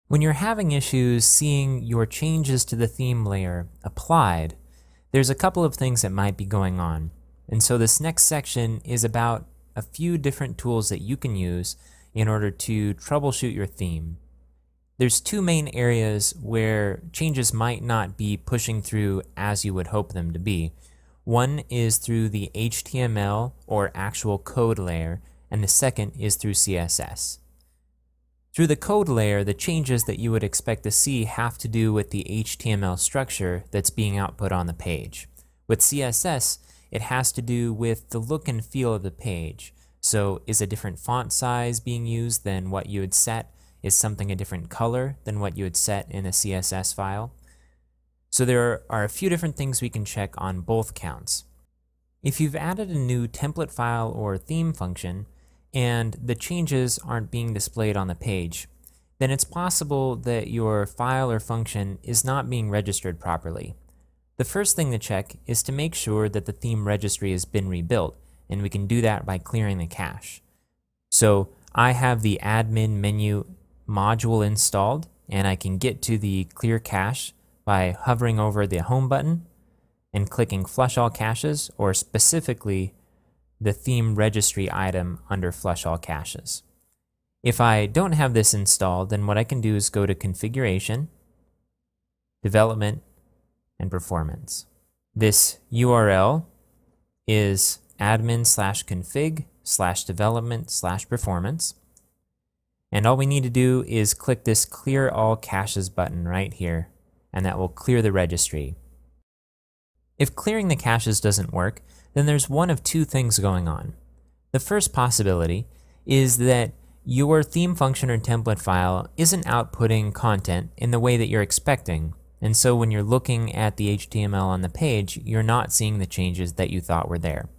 When you're having issues seeing your changes to the theme layer applied, there's a couple of things that might be going on. And so this next section is about a few different tools that you can use in order to troubleshoot your theme. There's two main areas where changes might not be pushing through as you would hope them to be. One is through the HTML or actual code layer, and the second is through CSS. Through the code layer, the changes that you would expect to see have to do with the HTML structure that's being output on the page. With CSS, it has to do with the look and feel of the page. So is a different font size being used than what you had set? Is something a different color than what you had set in a CSS file? So there are a few different things we can check on both counts. If you've added a new template file or theme function, and the changes aren't being displayed on the page, then it's possible that your file or function is not being registered properly. The first thing to check is to make sure that the theme registry has been rebuilt, and we can do that by clearing the cache. So I have the admin menu module installed, and I can get to the clear cache by hovering over the home button and clicking flush all caches, or specifically the theme registry item under flush all caches. If I don't have this installed, then what I can do is go to Configuration, Development, and Performance. This URL is admin/config/development/performance. And all we need to do is click this Clear All Caches button right here, and that will clear the registry. If clearing the caches doesn't work, then there's one of two things going on. The first possibility is that your theme function or template file isn't outputting content in the way that you're expecting, and so when you're looking at the HTML on the page, you're not seeing the changes that you thought were there.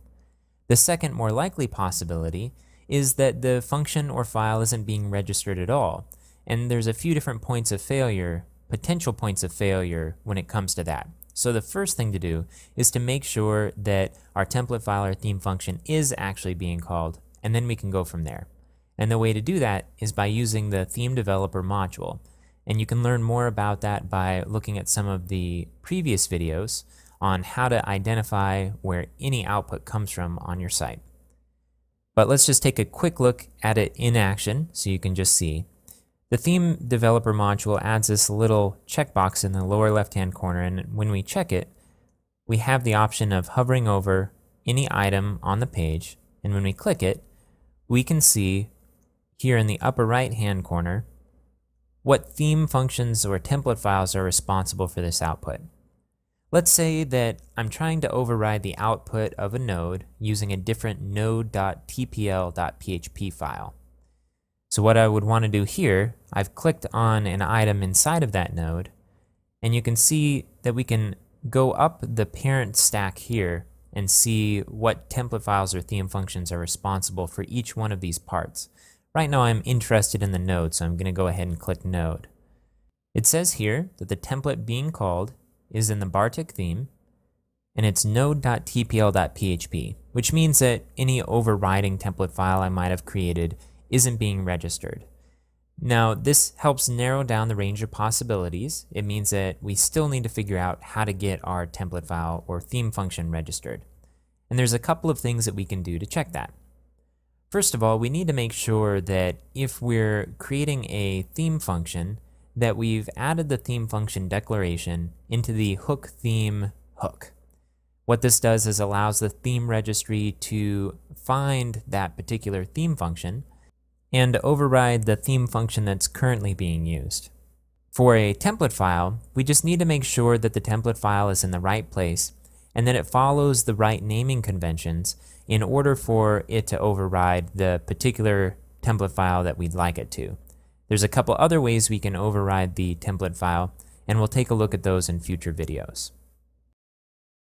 The second, more likely possibility is that the function or file isn't being registered at all, and there's a few different points of failure, potential points of failure when it comes to that. So the first thing to do is to make sure that our template file or theme function is actually being called, and then we can go from there. And the way to do that is by using the theme developer module. And you can learn more about that by looking at some of the previous videos on how to identify where any output comes from on your site. But let's just take a quick look at it in action so you can just see. The theme developer module adds this little checkbox in the lower left-hand corner, and when we check it, we have the option of hovering over any item on the page, and when we click it, we can see here in the upper right-hand corner what theme functions or template files are responsible for this output. Let's say that I'm trying to override the output of a node using a different node.tpl.php file. So what I would want to do here, I've clicked on an item inside of that node, and you can see that we can go up the parent stack here and see what template files or theme functions are responsible for each one of these parts. Right now I'm interested in the node, so I'm going to go ahead and click node. It says here that the template being called is in the Bartik theme, and it's node.tpl.php, which means that any overriding template file I might have created isn't being registered. Now, this helps narrow down the range of possibilities. It means that we still need to figure out how to get our template file or theme function registered. And there's a couple of things that we can do to check that. First of all, we need to make sure that if we're creating a theme function, that we've added the theme function declaration into the hook theme hook. What this does is allows the theme registry to find that particular theme function and override the theme function that's currently being used. For a template file, we just need to make sure that the template file is in the right place and that it follows the right naming conventions in order for it to override the particular template file that we'd like it to. There's a couple other ways we can override the template file, and we'll take a look at those in future videos.